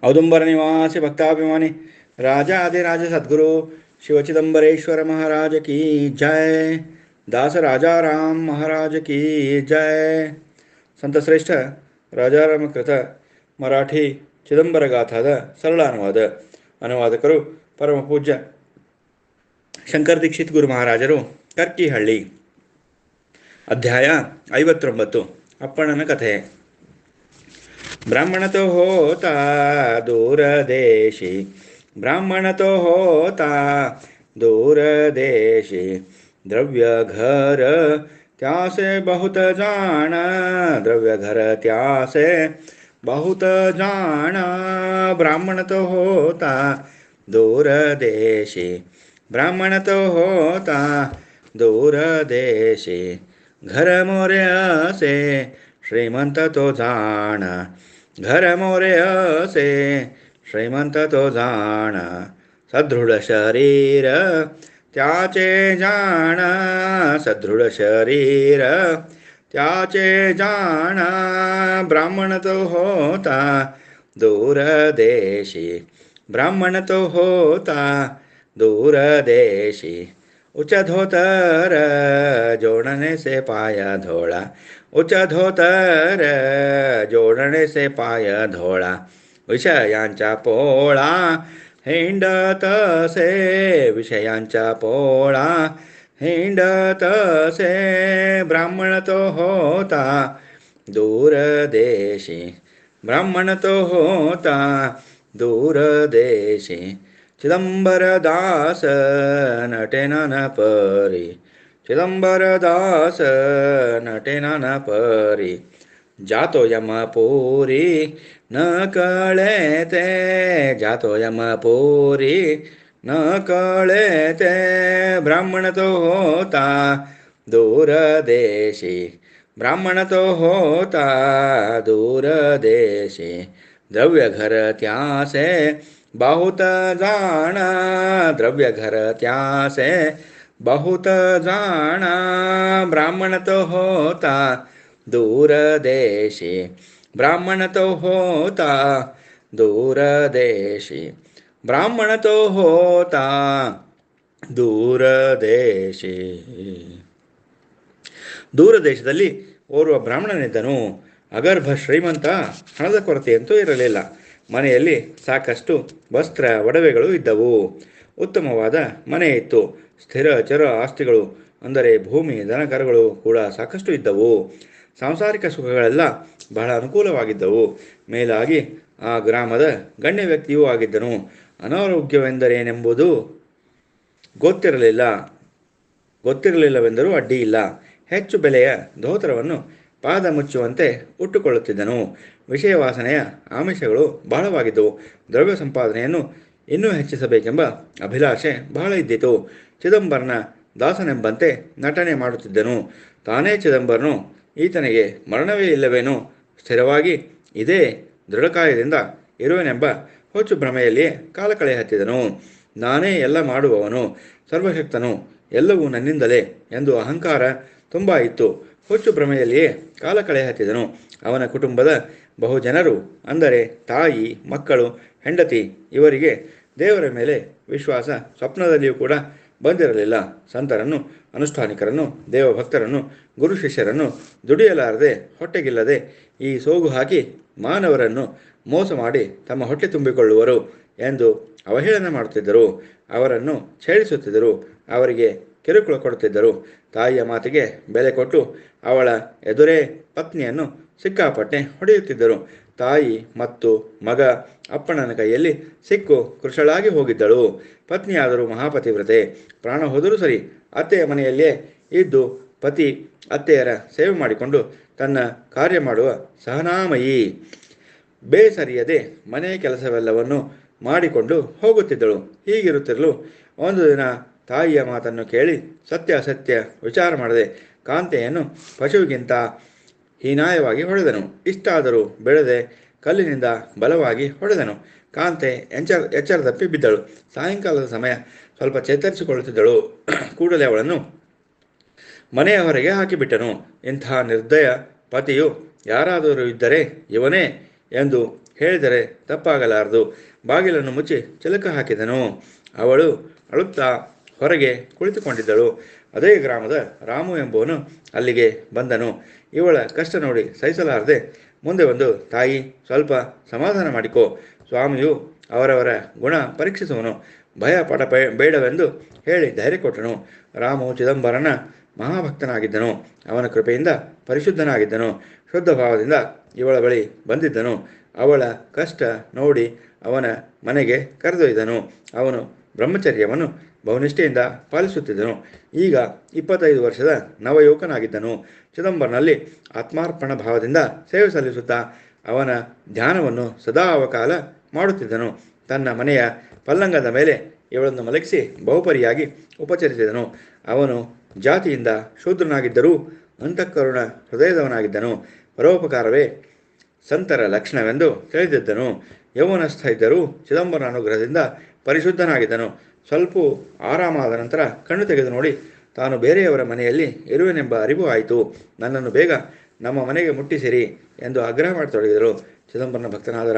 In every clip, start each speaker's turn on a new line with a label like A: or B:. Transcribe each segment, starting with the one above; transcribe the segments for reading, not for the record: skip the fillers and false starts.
A: औदुंबर निवासी भक्ताभिमानी राजाधिराज सद्गुरु शिवचिदंबरेश्वर महाराज की जय। दास राजा राम महाराज की जय। ಸಂತ ಶ್ರೇಷ್ಠ ರಾಜಾರಾಮ ಕೃತ ಮರಾಠಿ ಚಿದಂಬರ ಗಾಥಾದ ಸರಳ ಅನುವಾದಕರು ಪರಮ ಪೂಜ್ಯ ಶಂಕರ ದೀಕ್ಷಿತ್ ಗುರು ಮಹಾರಾಜರು, ಕರ್ಕಿಹಳ್ಳಿ. ಅಧ್ಯಾಯ 59. ಅಪ್ಪಣ್ಣನ ಕಥೆ. ब्राह्मण तो होता दूर देशी, ब्राह्मण तो होता दूर देशी, द्रव्य घर त्यासे बहुत जाना, द्रव्य घर त्यासे बहुत जाना. ब्राह्मण तो होता दूर देशी, ब्राह्मण तो होता दूर देशी, घर मोरे से श्रीमंत तो जाना, घर मोरे से श्रीमंत तो जाना. सदृढ शरीर त्याचे जाना, सदृढ शरीर त्याचे जाना. ब्राह्मण तो होता दूर देशी, ब्राह्मण तो होता दूर देशी. उच्च धोतर जोड़ने से पाया धोळा, उच्च धोतर जोडणे से पाय धोळा. विषयांचा पोळा हिंडत से, विषयांचा पोळा हिंडत से. ब्राह्मण तो होता दूर देशी, ब्राह्मण तो होता दूर देशी. चिदंबर दास नटेन न परी, चिदंबर दास नटेन न परी. जातो यमपुरी न कळेते, जातो यमपुरी न कळेते. ब्राह्मण तो होता दूर देशी, ब्राह्मण तो होता दूर देशी. द्रव्य घर त्यासे बहुत जाना, द्रव्य घर त्यासे बहुत जाना. ब्राह्मण तो होता दूर देशी, ब्राह्मण तो होता दूर देशी, ब्राह्मण तो होता दूर ದೇಶಿ. ದೂರ ದೇಶದಲ್ಲಿ ಓರ್ವ ಬ್ರಾಹ್ಮಣನಿದ್ದನು. ಅಗರ್ಭ ಶ್ರೀಮಂತ, ಹಣದ ಕೊರತೆಯಂತೂ ಇರಲಿಲ್ಲ. ಮನೆಯಲ್ಲಿ ಸಾಕಷ್ಟು ವಸ್ತ್ರ ಒಡವೆಗಳು ಇದ್ದವು. ಉತ್ತಮವಾದ ಮನೆ ಇತ್ತು. ಸ್ಥಿರ ಚರ ಆಸ್ತಿಗಳು ಅಂದರೆ ಭೂಮಿ ದನಕರುಗಳು ಕೂಡ ಸಾಕಷ್ಟು ಇದ್ದವು. ಸಾಂಸಾರಿಕ ಸುಖಗಳೆಲ್ಲ ಬಹಳ ಅನುಕೂಲವಾಗಿದ್ದವು. ಮೇಲಾಗಿ ಆ ಗ್ರಾಮದ ಗಣ್ಯ ವ್ಯಕ್ತಿಯೂ ಆಗಿದ್ದನು. ಅನಾರೋಗ್ಯವೆಂದರೇನೆಂಬುದು ಗೊತ್ತಿರಲಿಲ್ಲವೆಂದರೂ ಅಡ್ಡಿಯಿಲ್ಲ. ಹೆಚ್ಚು ಬೆಲೆಯ ಧೋತರವನ್ನು ಪಾದ ಮುಚ್ಚುವಂತೆ ಉಟ್ಟುಕೊಳ್ಳುತ್ತಿದ್ದನು. ವಿಷಯ ವಾಸನೆಯ ಆಮಿಷಗಳು ಬಹಳವಾಗಿದ್ದವು. ದ್ರವ್ಯ ಸಂಪಾದನೆಯನ್ನು ಇನ್ನೂ ಹೆಚ್ಚಿಸಬೇಕೆಂಬ ಅಭಿಲಾಷೆ ಬಹಳ ಇದ್ದಿತು. ಚಿದಂಬರನ ದಾಸನೆಂಬಂತೆ ನಟನೆ ಮಾಡುತ್ತಿದ್ದನು. ತಾನೇ ಚಿದಂಬರನು ಈತನಿಗೆ ಮರಣವೇ ಇಲ್ಲವೇನೋ, ಸ್ಥಿರವಾಗಿ ಇದೇ ದೃಢಕಾಯದಿಂದ ಇರುವೆನೆಂಬ ಹೊಚ್ಚು ಭ್ರಮೆಯಲ್ಲಿಯೇ ಕಾಲ ಕಳೆಯಹತ್ತಿದನು. ನಾನೇ ಎಲ್ಲ ಮಾಡುವವನು, ಸರ್ವಶಕ್ತನು, ಎಲ್ಲವೂ ನನ್ನಿಂದಲೇ ಎಂದು ಅಹಂಕಾರ ತುಂಬ ಇತ್ತು. ಹುಚ್ಚು ಭ್ರಮೆಯಲ್ಲಿಯೇ ಕಾಲ ಕಳೆಯಹತ್ತಿದನು. ಅವನ ಕುಟುಂಬದ ಬಹುಜನರು ಅಂದರೆ ತಾಯಿ, ಮಕ್ಕಳು, ಹೆಂಡತಿ ಇವರಿಗೆ ದೇವರ ಮೇಲೆ ವಿಶ್ವಾಸ ಸ್ವಪ್ನದಲ್ಲಿಯೂ ಕೂಡ ಬಂದಿರಲಿಲ್ಲ. ಸಂತರನ್ನು, ಅನುಷ್ಠಾನಿಕರನ್ನು, ದೇವಭಕ್ತರನ್ನು, ಗುರು ಶಿಷ್ಯರನ್ನು ದುಡಿಯಲಾರದೆ ಹೊಟ್ಟೆಗಿಲ್ಲದೆ ಈ ಸೋಗು ಹಾಕಿ ಮಾನವರನ್ನು ಮೋಸ ಮಾಡಿ ತಮ್ಮ ಹೊಟ್ಟೆ ತುಂಬಿಕೊಳ್ಳುವರು ಎಂದು ಅವಹೇಳನ ಮಾಡುತ್ತಿದ್ದರು. ಅವರನ್ನು ಛೇಡಿಸುತ್ತಿದ್ದರು. ಅವರಿಗೆ ಕಿರುಕುಳ ಕೊಡುತ್ತಿದ್ದರು. ತಾಯಿಯ ಮಾತಿಗೆ ಬೆಲೆ ಕೊಟ್ಟು ಅವಳ ಎದುರೇ ಪತ್ನಿಯನ್ನು ಸಿಕ್ಕಾಪಟ್ಟೆ ಹೊಡೆಯುತ್ತಿದ್ದರು. ತಾಯಿ ಮತ್ತು ಮಗ ಅಪ್ಪಣ್ಣನ ಕೈಯಲ್ಲಿ ಸಿಕ್ಕು ಕೃಶಳಾಗಿ ಹೋಗಿದ್ದಳು. ಪತ್ನಿಯಾದರೂ ಮಹಾಪತಿವ್ರತೆ. ಪ್ರಾಣ ಹೋದರೂ ಸರಿ, ಅತ್ತೆಯ ಮನೆಯಲ್ಲೇ ಇದ್ದು ಪತಿ ಅತ್ತೆಯರ ಸೇವೆ ಮಾಡಿಕೊಂಡು ತನ್ನ ಕಾರ್ಯ ಮಾಡುವ ಸಹನಾಮಯಿ. ಬೇಸರಿಯದೆ ಮನೆಯ ಕೆಲಸವೆಲ್ಲವನ್ನು ಮಾಡಿಕೊಂಡು ಹೋಗುತ್ತಿದ್ದಳು. ಹೀಗಿರುತ್ತಿರಲು ಒಂದು ದಿನ ತಾಯಿಯ ಮಾತನ್ನು ಕೇಳಿ ಸತ್ಯಾಸತ್ಯ ವಿಚಾರ ಮಾಡದೆ ಕಾಂತೆಯನ್ನು ಪಶುವಿಗಿಂತ ಹೀನಾಯವಾಗಿ ಹೊಡೆದನು. ಇಷ್ಟಾದರೂ ಬೆಳೆದೆ ಕಲ್ಲಿನಿಂದ ಬಲವಾಗಿ ಹೊಡೆದನು. ಕಾಂತೆ ಎಚ್ಚರ ತಪ್ಪಿ ಬಿದ್ದಳು. ಸಾಯಂಕಾಲದ ಸಮಯ ಸ್ವಲ್ಪ ಚೇತರಿಸಿಕೊಳ್ಳುತ್ತಿದ್ದಳು. ಕೂಡಲೇ ಅವಳನ್ನು ಮನೆಯ ಹೊರಗೆ ಹಾಕಿಬಿಟ್ಟನು. ಇಂಥ ನಿರ್ದಯ ಪತಿಯು ಯಾರಾದರೂ ಇದ್ದರೆ ಇವನೇ ಎಂದು ಹೇಳಿದರೆ ತಪ್ಪಾಗಲಾರದು. ಬಾಗಿಲನ್ನು ಮುಚ್ಚಿ ಚಿಲಕ ಹಾಕಿದನು. ಅವಳು ಅಳುತ್ತಾ ಹೊರಗೆ ಕುಳಿತುಕೊಂಡಿದ್ದಳು. ಅದೇ ಗ್ರಾಮದ ರಾಮು ಎಂಬುವನು ಅಲ್ಲಿಗೆ ಬಂದನು. ಇವಳ ಕಷ್ಟ ನೋಡಿ ಸಹಿಸಲಾರದೆ ಮುಂದೆ ಬಂದು, ತಾಯಿ, ಸ್ವಲ್ಪ ಸಮಾಧಾನ ಮಾಡಿಕೊ. ಸ್ವಾಮಿಯು ಅವರವರ ಗುಣ ಪರೀಕ್ಷಿಸುವನು. ಭಯ ಪಡ ಬೇಡವೆಂದು ಹೇಳಿ ಧೈರ್ಯ ಕೊಟ್ಟನು. ರಾಮು ಚಿದಂಬರನ ಮಹಾಭಕ್ತನಾಗಿದ್ದನು. ಅವನ ಕೃಪೆಯಿಂದ ಪರಿಶುದ್ಧನಾಗಿದ್ದನು. ಶುದ್ಧ ಭಾವದಿಂದ ಇವಳ ಬಳಿ ಬಂದಿದ್ದನು. ಅವಳ ಕಷ್ಟ ನೋಡಿ ಅವನ ಮನೆಗೆ ಕರೆದೊಯ್ದನು. ಅವನು ಬ್ರಹ್ಮಚರ್ಯವನ್ನು ಬಹುನಿಷ್ಠೆಯಿಂದ ಪಾಲಿಸುತ್ತಿದ್ದನು. ಈಗ 25 ವರ್ಷದ ನವಯುವಕನಾಗಿದ್ದನು. ಚಿದಂಬರನಲ್ಲಿ ಆತ್ಮಾರ್ಪಣ ಭಾವದಿಂದ ಸೇವೆ ಸಲ್ಲಿಸುತ್ತಾ ಅವನ ಧ್ಯಾನವನ್ನು ಸದಾ ಅವಕಾಲ ಮಾಡುತ್ತಿದ್ದನು. ತನ್ನ ಮನೆಯ ಪಲ್ಲಂಗದ ಮೇಲೆ ಇವಳನ್ನು ಮಲಗಿಸಿ ಬಹುಪರಿಯಾಗಿ ಉಪಚರಿಸಿದನು. ಅವನು ಜಾತಿಯಿಂದ ಶೂದ್ರನಾಗಿದ್ದರೂ ಅಂತಃಕರುಣ ಹೃದಯದವನಾಗಿದ್ದನು. ಪರೋಪಕಾರವೇ ಸಂತರ ಲಕ್ಷಣವೆಂದು ತಿಳಿದಿದ್ದನು. ಯೌವನಸ್ಥ ಇದ್ದರೂ ಚಿದಂಬರನ ಅನುಗ್ರಹದಿಂದ ಪರಿಶುದ್ಧನಾಗಿದ್ದನು. ಸ್ವಲ್ಪ ಆರಾಮಾದ ನಂತರ ಕಣ್ಣು ತೆಗೆದು ನೋಡಿ ತಾನು ಬೇರೆಯವರ ಮನೆಯಲ್ಲಿ ಇರುವೆನೆಂಬ ಅರಿವು ಆಯಿತು. ನನ್ನನ್ನು ಬೇಗ ನಮ್ಮ ಮನೆಗೆ ಮುಟ್ಟಿಸಿರಿ ಎಂದು ಆಗ್ರಹ ಮಾಡತೊಡಗಿದರು. ಚಿದಂಬರನ ಭಕ್ತನಾದ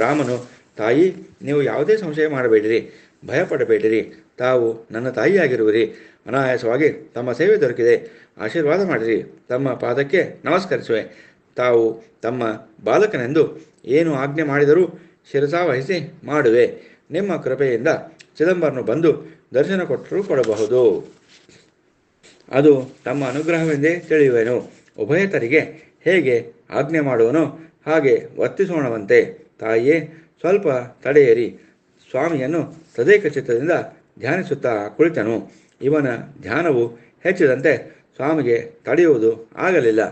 A: ರಾಮನು, ತಾಯಿ, ನೀವು ಯಾವುದೇ ಸಂಶಯ ಮಾಡಬೇಡಿರಿ, ಭಯಪಡಬೇಡಿರಿ. ತಾವು ನನ್ನ ತಾಯಿಯಾಗಿರುವಿರಿ. ಅನಾಯಾಸವಾಗಿ ತಮ್ಮ ಸೇವೆ ದೊರಕಿದೆ. ಆಶೀರ್ವಾದ ಮಾಡಿರಿ. ತಮ್ಮ ಪಾದಕ್ಕೆ ನಮಸ್ಕರಿಸುವೆ. ತಾವು ತಮ್ಮ ಬಾಲಕನೆಂದು ಏನು ಆಜ್ಞೆ ಮಾಡಿದರೂ ಶಿರಸಾವಹಿಸಿ ಮಾಡುವೆ. ನಿಮ್ಮ ಕೃಪೆಯಿಂದ ಚಿದಂಬರನು ಬಂದು ದರ್ಶನ ಕೊಟ್ಟರೂ ಕೊಡಬಹುದು. ಅದು ತಮ್ಮ ಅನುಗ್ರಹವೆಂದೇ ತಿಳಿಯುವೆನು. ಉಭಯತರಿಗೆ ಹೇಗೆ ಆಜ್ಞೆ ಮಾಡುವನೋ ಹಾಗೆ ವರ್ತಿಸೋಣವಂತೆ. ತಾಯಿಯೇ, ಸ್ವಲ್ಪ ತಡೆಯಿರಿ. ಸ್ವಾಮಿಯನ್ನು ತದೇಕ ಚಿತ್ತದಿಂದ ಧ್ಯಾನಿಸುತ್ತಾ ಕುಳಿತನು. ಇವನ ಧ್ಯಾನವು ಹೆಚ್ಚಿದಂತೆ ಸ್ವಾಮಿಗೆ ತಡೆಯುವುದು ಆಗಲಿಲ್ಲ.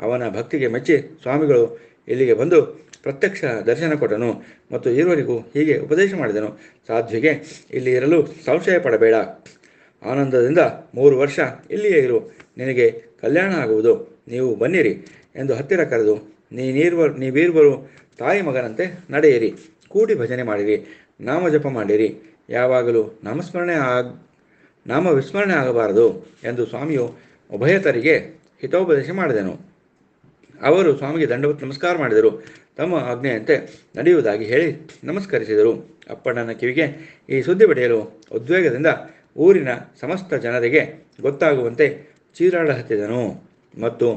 A: ಅವನ ಭಕ್ತಿಗೆ ಮೆಚ್ಚಿ ಸ್ವಾಮಿಗಳು ಇಲ್ಲಿಗೆ ಬಂದು ಪ್ರತ್ಯಕ್ಷ ದರ್ಶನ ಕೊಟ್ಟನು ಮತ್ತು ಇರುವರಿಗೂ ಹೀಗೆ ಉಪದೇಶ ಮಾಡಿದನು. ಸಾಧ್ವಿಗೆ, ಇಲ್ಲಿ ಇರಲು ಸಂಶಯ ಪಡಬೇಡ. ಆನಂದದಿಂದ 3 ವರ್ಷ ಇಲ್ಲಿಯೇ ಇರು. ನಿನಗೆ ಕಲ್ಯಾಣ ಆಗುವುದು. ನೀವು ಬನ್ನಿರಿ ಎಂದು ಹತ್ತಿರ ಕರೆದು, ನೀವೀರ್ವರು ತಾಯಿ ಮಗನಂತೆ ನಡೆಯಿರಿ. ಕೂಡಿ ಭಜನೆ ಮಾಡಿರಿ. ನಾಮಜಪ ಮಾಡಿರಿ. ಯಾವಾಗಲೂ ನಾಮ ವಿಸ್ಮರಣೆ ಆಗಬಾರದು ಎಂದು ಸ್ವಾಮಿಯು ಉಭಯತರಿಗೆ ಹಿತೋಪದೇಶ ಮಾಡಿದನು. ಅವರು ಸ್ವಾಮಿಗೆ ದಂಡವತ್ ನಮಸ್ಕಾರ ಮಾಡಿದರು. ತಮ್ಮ ಆಜ್ಞೆಯಂತೆ ನಡೆಯುವುದಾಗಿ ಹೇಳಿ ನಮಸ್ಕರಿಸಿದರು. ಅಪ್ಪಣ್ಣನ ಕಿವಿಗೆ ಈ ಸುದ್ದಿ ಪಡೆಯಲು ಉದ್ವೇಗದಿಂದ ಊರಿನ ಸಮಸ್ತ ಜನರಿಗೆ ಗೊತ್ತಾಗುವಂತೆ ಚೀರಾಡ ಹತ್ತಿದನು. ಮತ್ತು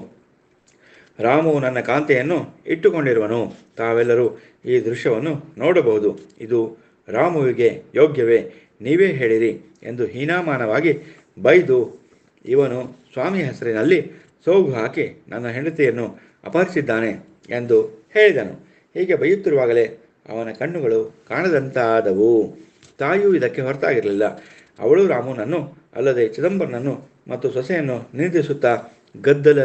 A: ರಾಮು ನನ್ನ ಕಾಂತೆಯನ್ನು ಇಟ್ಟುಕೊಂಡಿರುವನು. ತಾವೆಲ್ಲರೂ ಈ ದೃಶ್ಯವನ್ನು ನೋಡಬಹುದು. ಇದು ರಾಮುವಿಗೆ ಯೋಗ್ಯವೇ? ನೀವೇ ಹೇಳಿರಿ ಎಂದು ಹೀನಾಮಾನವಾಗಿ ಬೈದು, ಇವನು ಸ್ವಾಮಿ ಹೆಸರಿನಲ್ಲಿ ಸೋಗು ಹಾಕಿ ನನ್ನ ಹೆಂಡತಿಯನ್ನು ಅಪಹರಿಸಿದ್ದಾನೆ ಎಂದು ಹೇಳಿದನು. ಹೀಗೆ ಬೈಯುತ್ತಿರುವಾಗಲೇ ಅವನ ಕಣ್ಣುಗಳು ಕಾಣದಂತಾದವು. ತಾಯಿಯೂ ಇದಕ್ಕೆ ಹೊರತಾಗಿರಲಿಲ್ಲ. ಅವಳು ರಾಮನನ್ನು ಅಲ್ಲದೆ ಚಿದಂಬರನನ್ನು ಮತ್ತು ಸೊಸೆಯನ್ನು ನಿಂದಿಸುತ್ತಾ ಗದ್ದಲ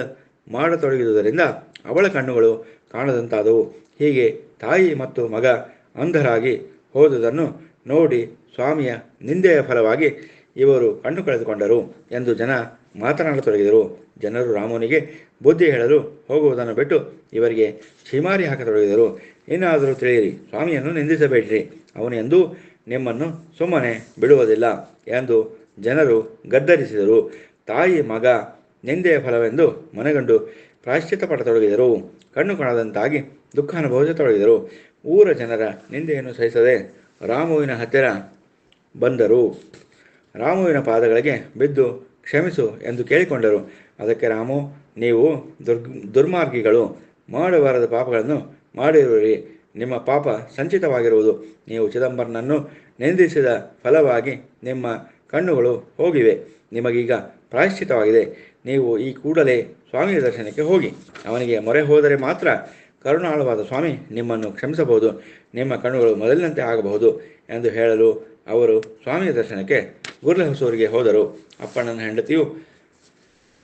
A: ಮಾಡತೊಡಗಿದುದರಿಂದ ಅವಳ ಕಣ್ಣುಗಳು ಕಾಣದಂತಾದವು. ಹೀಗೆ ತಾಯಿ ಮತ್ತು ಮಗ ಅಂಧರಾಗಿ ಹೋದುದನ್ನು ನೋಡಿ ಸ್ವಾಮಿಯ ನಿಂದೆಯ ಫಲವಾಗಿ ಇವರು ಕಣ್ಣು ಕಳೆದುಕೊಂಡರು ಎಂದು ಜನ ಮಾತನಾಡತೊಡಗಿದರು. ಜನರು ರಾಮನಿಗೆ ಬುದ್ಧಿ ಹೇಳಲು ಹೋಗುವುದನ್ನು ಬಿಟ್ಟು ಇವರಿಗೆ ಛೀಮಾರಿ ಹಾಕತೊಡಗಿದರು. ಏನಾದರೂ ತಿಳಿಯಿರಿ, ಸ್ವಾಮಿಯನ್ನು ನಿಂದಿಸಬೇಡಿರಿ. ಅವನು ಎಂದೂ ನಿಮ್ಮನ್ನು ಸುಮ್ಮನೆ ಬಿಡುವುದಿಲ್ಲ ಎಂದು ಜನರು ಗದ್ದರಿಸಿದರು. ತಾಯಿ ಮಗ ನಿಂದೆಯ ಫಲವೆಂದು ಮನಗಂಡು ಪ್ರಾಯಶ್ಚಿತ್ತ ಪಡತೊಡಗಿದರು. ಕಣ್ಣು ಕಾಣದಂತಾಗಿ ದುಃಖ ಅನುಭವಿಸತೊಡಗಿದರು. ಊರ ಜನರ ನಿಂದೆಯನ್ನು ಸಹಿಸದೆ ರಾಮುವಿನ ಹತ್ತಿರ ಬಂದರು. ರಾಮುವಿನ ಪಾದಗಳಿಗೆ ಬಿದ್ದು ಕ್ಷಮಿಸು ಎಂದು ಕೇಳಿಕೊಂಡರು. ಅದಕ್ಕೆ ರಾಮು, ನೀವು ದುರ್ಮಾರ್ಗಿಗಳು, ಮಾಡಬಾರದ ಪಾಪಗಳನ್ನು ಮಾಡಿರುವಿರಿ. ನಿಮ್ಮ ಪಾಪ ಸಂಚಿತವಾಗಿರುವುದು. ನೀವು ಚಿದಂಬರನನ್ನು ನಿಂದಿಸಿದ ಫಲವಾಗಿ ನಿಮ್ಮ ಕಣ್ಣುಗಳು ಹೋಗಿವೆ. ನಿಮಗೀಗ ಪ್ರಾಯಶ್ಚಿತವಾಗಿದೆ. ನೀವು ಈ ಕೂಡಲೇ ಸ್ವಾಮಿಯ ದರ್ಶನಕ್ಕೆ ಹೋಗಿ ಅವನಿಗೆ ಮೊರೆ ಹೋದರೆ ಮಾತ್ರ ಕರುಣಾಳವಾದ ಸ್ವಾಮಿ ನಿಮ್ಮನ್ನು ಕ್ಷಮಿಸಬಹುದು. ನಿಮ್ಮ ಕಣ್ಣುಗಳು ಮೊದಲಿನಂತೆ ಆಗಬಹುದು ಎಂದು ಹೇಳಲು ಅವರು ಸ್ವಾಮಿಯ ದರ್ಶನಕ್ಕೆ ಗುರ್ಲಹೊಸೂರಿಗೆ ಹೋದರು. ಅಪ್ಪಣ್ಣನ ಹೆಂಡತಿಯು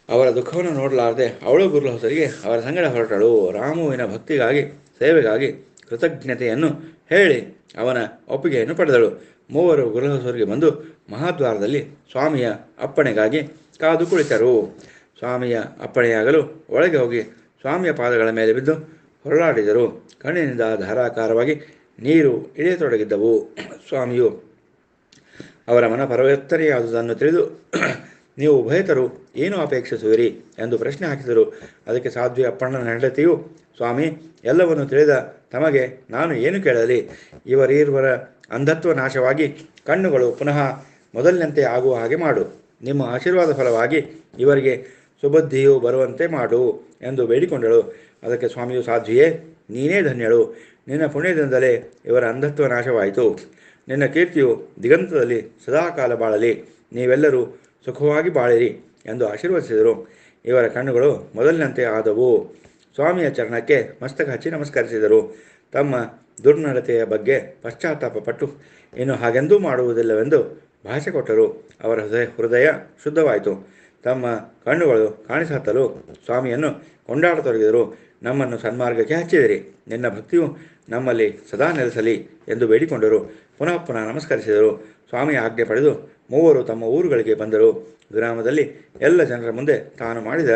A: ಅವರ ದುಃಖವನ್ನು ನೋಡಲಾರದೆ ಅವಳು ಗುರ್ಲಹೊಸರಿಗೆ ಅವರ ಸಂಗಡ ಹೊರಟಳು. ರಾಮುವಿನ ಭಕ್ತಿಗಾಗಿ, ಸೇವೆಗಾಗಿ ಕೃತಜ್ಞತೆಯನ್ನು ಹೇಳಿ ಅವನ ಒಪ್ಪಿಗೆಯನ್ನು ಪಡೆದಳು. ಮೂವರು ಗುರ್ಲಹೊಸೂರಿಗೆ ಬಂದು ಮಹಾದ್ವಾರದಲ್ಲಿ ಸ್ವಾಮಿಯ ಅಪ್ಪಣೆಗಾಗಿ ಕಾದು ಕುಳಿತರು. ಸ್ವಾಮಿಯ ಅಪ್ಪಣೆಯಾಗಲು ಒಳಗೆ ಹೋಗಿ ಸ್ವಾಮಿಯ ಪಾದಗಳ ಮೇಲೆ ಬಿದ್ದು ಹೊರಳಾಡಿದರು. ಕಣ್ಣಿನಿಂದ ಧಾರಾಕಾರವಾಗಿ ನೀರು ಇಳಿಯತೊಡಗಿದ್ದವು. ಸ್ವಾಮಿಯು ಅವರ ಮನ ಪರಿವರ್ತನೆಯಾದುದನ್ನು ತಿಳಿದು, ನೀವು ಉಭಯತರು ಏನು ಅಪೇಕ್ಷಿಸುವಿರಿ ಎಂದು ಪ್ರಶ್ನೆ ಹಾಕಿದರು. ಅದಕ್ಕೆ ಸಾಧ್ವಿ ಅಪ್ಪಣ್ಣನ ಹೆಂಡತಿಯು ಸ್ವಾಮಿ, ಎಲ್ಲವನ್ನು ತಿಳಿದ ತಮಗೆ ನಾನು ಏನು ಕೇಳಲಿ? ಇವರೀರ್ವರ ಅಂಧತ್ವ ನಾಶವಾಗಿ ಕಣ್ಣುಗಳು ಪುನಃ ಮೊದಲಿನಂತೆ ಆಗುವ ಹಾಗೆ ಮಾಡು. ನಿಮ್ಮ ಆಶೀರ್ವಾದ ಫಲವಾಗಿ ಇವರಿಗೆ ಸುಬುದ್ಧಿಯು ಬರುವಂತೆ ಮಾಡು ಎಂದು ಬೇಡಿಕೊಂಡಳು. ಅದಕ್ಕೆ ಸ್ವಾಮಿಯು, ಸಾಧ್ವಿಯೇ, ನೀನೇ ಧನ್ಯಳು. ನಿನ್ನ ಪುಣ್ಯದಿಂದಲೇ ಇವರ ಅಂಧತ್ವ ನಾಶವಾಯಿತು. ನಿನ್ನ ಕೀರ್ತಿಯು ದಿಗಂತದಲ್ಲಿ ಸದಾಕಾಲ ಬಾಳಲಿ. ನೀವೆಲ್ಲರೂ ಸುಖವಾಗಿ ಬಾಳಿರಿ ಎಂದು ಆಶೀರ್ವದಿಸಿದರು. ಇವರ ಕಣ್ಣುಗಳು ಮೊದಲಿನಂತೆ ಆದವು. ಸ್ವಾಮಿಯ ಚರಣಕ್ಕೆ ಮಸ್ತಕ ಹಚ್ಚಿ ನಮಸ್ಕರಿಸಿದರು. ತಮ್ಮ ದುರ್ನಡತೆಯ ಬಗ್ಗೆ ಪಶ್ಚಾತ್ತಾಪಪಟ್ಟು ಇನ್ನು ಹಾಗೆಂದೂ ಮಾಡುವುದಿಲ್ಲವೆಂದು ಭಾಷೆ ಕೊಟ್ಟರು. ಅವರ ಹೃದಯ ಶುದ್ಧವಾಯಿತು. ತಮ್ಮ ಕಣ್ಣುಗಳು ಕಾಣಿಸತ್ತಲು ಸ್ವಾಮಿಯನ್ನು ಕೊಂಡಾಡತೊಡಗಿದರು. ನಮ್ಮನ್ನು ಸನ್ಮಾರ್ಗಕ್ಕೆ ಹಚ್ಚಿದಿರಿ. ನಿನ್ನ ಭಕ್ತಿಯು ನಮ್ಮಲ್ಲಿ ಸದಾ ನೆಲೆಸಲಿ ಎಂದು ಬೇಡಿಕೊಂಡರು. ಪುನಃ ನಮಸ್ಕರಿಸಿದರು. ಸ್ವಾಮಿಯ ಆಜ್ಞೆ ಪಡೆದು ಮೂವರು ತಮ್ಮ ಊರುಗಳಿಗೆ ಬಂದರು. ಗ್ರಾಮದಲ್ಲಿ ಎಲ್ಲ ಜನರ ಮುಂದೆ ತಾನು ಮಾಡಿದ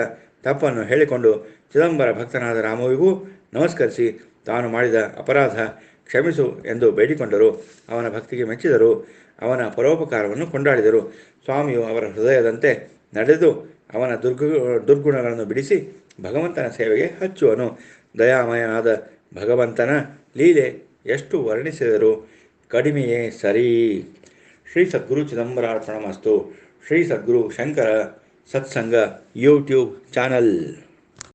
A: ತಪ್ಪನ್ನು ಹೇಳಿಕೊಂಡು ಚಿದಂಬರ ಭಕ್ತನಾದ ರಾಮುವಿಗೂ ನಮಸ್ಕರಿಸಿ ತಾನು ಮಾಡಿದ ಅಪರಾಧ ಕ್ಷಮಿಸು ಎಂದು ಬೇಡಿಕೊಂಡರು. ಅವನ ಭಕ್ತಿಗೆ ಮೆಚ್ಚಿದರು. ಅವನ ಪರೋಪಕಾರವನ್ನು ಕೊಂಡಾಡಿದರು. ಸ್ವಾಮಿಯು ಅವರ ಹೃದಯದಂತೆ ನಡೆದು ಅವನ ದುರ್ಗುಣಗಳನ್ನು ಬಿಡಿಸಿ ಭಗವಂತನ ಸೇವೆಗೆ ಹಚ್ಚುವನು. ದಯಾಮಯನಾದ ಭಗವಂತನ ಲೀಲೆ ಎಷ್ಟು ವರ್ಣಿಸಿದರೂ ಕಡಿಮೆಯೇ ಸರಿ. ಶ್ರೀ ಸದ್ಗುರು ಚಿದಂಬರಾರ್ಪಣಮಸ್ತು. ಶ್ರೀ ಸದ್ಗುರು ಶಂಕರ ಸತ್ಸಂಗ ಯೂಟ್ಯೂಬ್ ಚಾನಲ್.